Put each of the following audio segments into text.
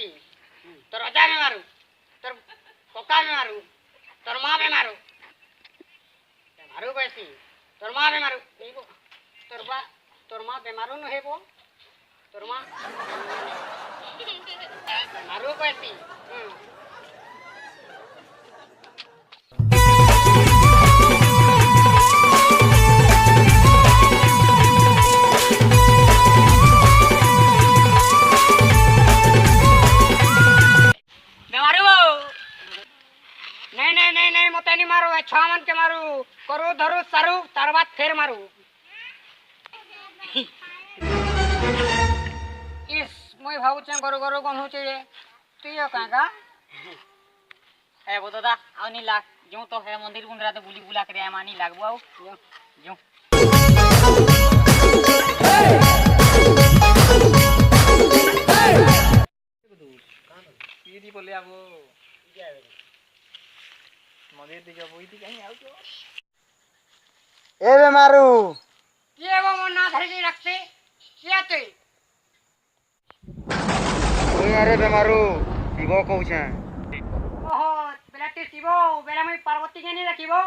कहसी तोर अजा में मारू तोर कोका में मारू तोर माँ में मारू मारू कहसी तोर माँ में मारू तोर माँ बेमारू न हेबो तोर माँ मारू कहसी नहीं मते नहीं मारू छह मन के मारू करू धरू सारू तार बाद फिर मारू इस मुई भाऊ चे गरु गरु गन होचे जे तू यो काका ए बो दादा आनी लाग जो तो है मंदिर गुंडरा तो बुली बुला करे मानी लागबो आउ जो पीदी बोले आबो मंदिर दे जब ओइती कहीं आउ तो ए बे मारू ये वो मन ना धरी रखते क्या तो ओए अरे बे मारू शिव कहू छे ओहो बेलाटी शिवो बेला मैं पार्वती के नहीं रखिबो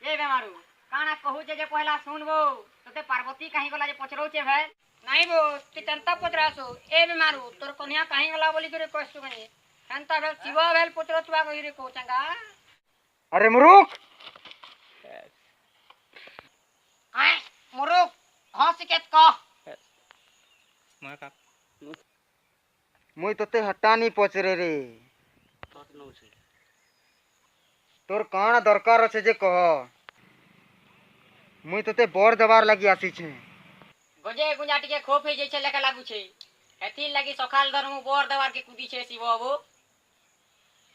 ए बे मारू काना कहू जे पहला सुनबो तते पार्वती कहीं गला जे पचरौ छे भाई नहीं बो ती तंता पचरासो ए बे मारू तोर कन्या कहीं गला बोली करे कहसु कहीं तंता भेल शिव भेल पुत्र तुआ कहि रे कहचंगा अरे मुरुख आय मुरुख हंस के कह मैं का मुई तोते हटानी पचरे रे तोर काना दरकार छे जे कह मुई तोते बर दबार लगी आसी छे गजे गुंजा टिके खोप हे जैसे लेका लागू छे एथि लगी सखाल धरमु बोर दवार के कुदी छे शिव बाबू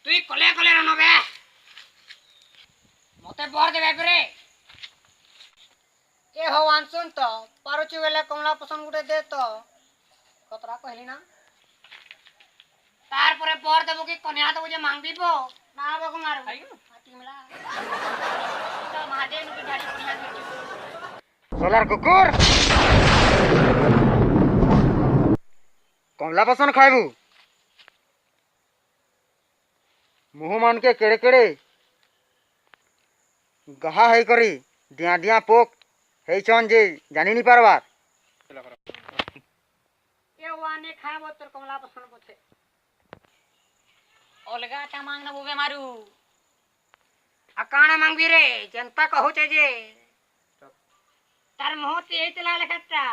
तुई कले कले रनबे मते बर देबे बरे ए हो अनसुन तो पारुचु वेले कमला पसंद गुटे दे तो कतरा कहली ना तार परे बर देबो की कन्या तो जे मांगबीबो ना बगु मारू हाथी मिला तो महादेव की गाड़ी पुनिया करछु सोलार कुकुर कमला पसंद खाइबू मुँह मान के केड़े केड़े गहा है करी दिया दिया पोक है चन जे जानी नहीं पारबार ए वाने खाबो तोर कमला पसंद पछे अलगा ता मांगना बोबे मारू आ काना मांगबी रे जनता कहू छे जे तार मुंह ते चला लखटा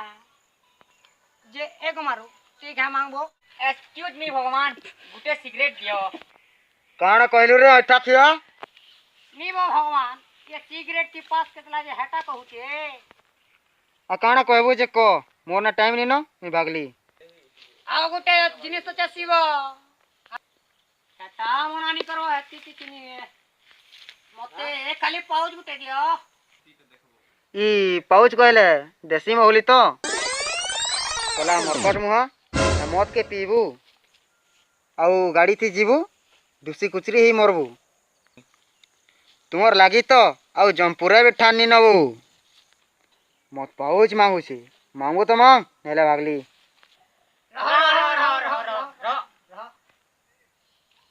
जे एगो मारू ते घा मांगबो एक्सक्यूज मी भगवान गुटे सिगरेट दियो काना कहलू रे अठा खिया नी वो भगवान ये सिगरेट की पास केतला जे हटा कहू छे आ काना कहबो जे को मोर ना टाइम नी न मी भागली आ गोटे जिनिस तो चसीबो हटा मना नी करो हती किनी मते खाली पाउच गुटे दियो ई पाउच कहले देसी में होली तो कला मरकट मुहा मत के पीबू आउ गाड़ी थी जीबू दुसी कुचरी ही मरबू तुमर लागी तो आउ जमपुरा भी ठान नी नबू मत पाउच मांगू छी मांगू तो मांग नेले भागली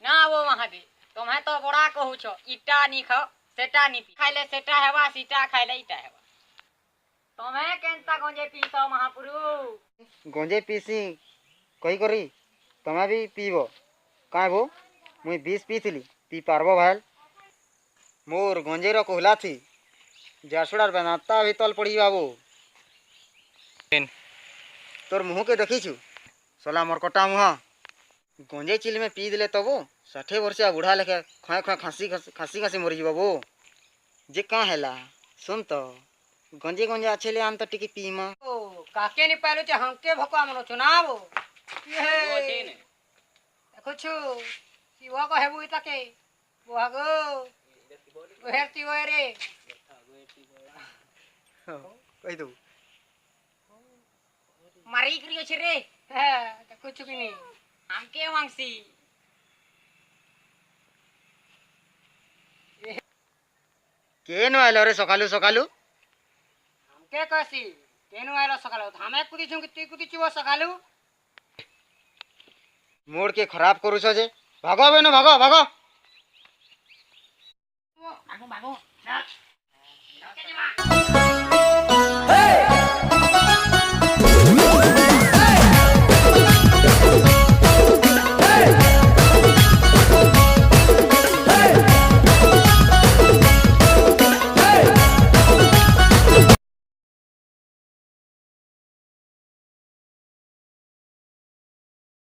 ना वो महादेव तुम्हें तो बड़ा कहू छो इटा नी खाओ सेटा नी पी खाइले सेटा हेबा सीटा खाइले इटा हेबा तुम्हें केनता गंजे पीसो महापुरु गंजे पीसी कही करी तमे भी पीबो काहे बो मुई 20 पीथिली पी पारबो भाल मोर गंजेर कहला थी जासुड़ार बनाता भी तल पड़ी बाबू तोर मुँह के देखी सोला मरकटा मुहा गंजे चिल में पी दिले तबो 60 वर्षिया बुढ़ा लेखे खए खए खासी खासी मरी बाबू जे कहाँ हेला सुन तो गंजे गंजे अच्छे ले आन तो टिकी पीमा ओ काके नी पालो चे हमके भको हमनो चुनाव ये देखो छु शिवा को हेबु इताके बोहागो ओहेरती होय रे कहि दो मारी करियो छ रे हां देखो छु कि नी हमके मांगसी केन आइलो रे सकालू सकालू हमके कहसी केनु आइलो सकालू हमें कुदी छु कि ती कुदी छु सकालू मूड के खराब करूछ जे भागो बेनो भागो भागो भागो भागो चल। चल के जीवा।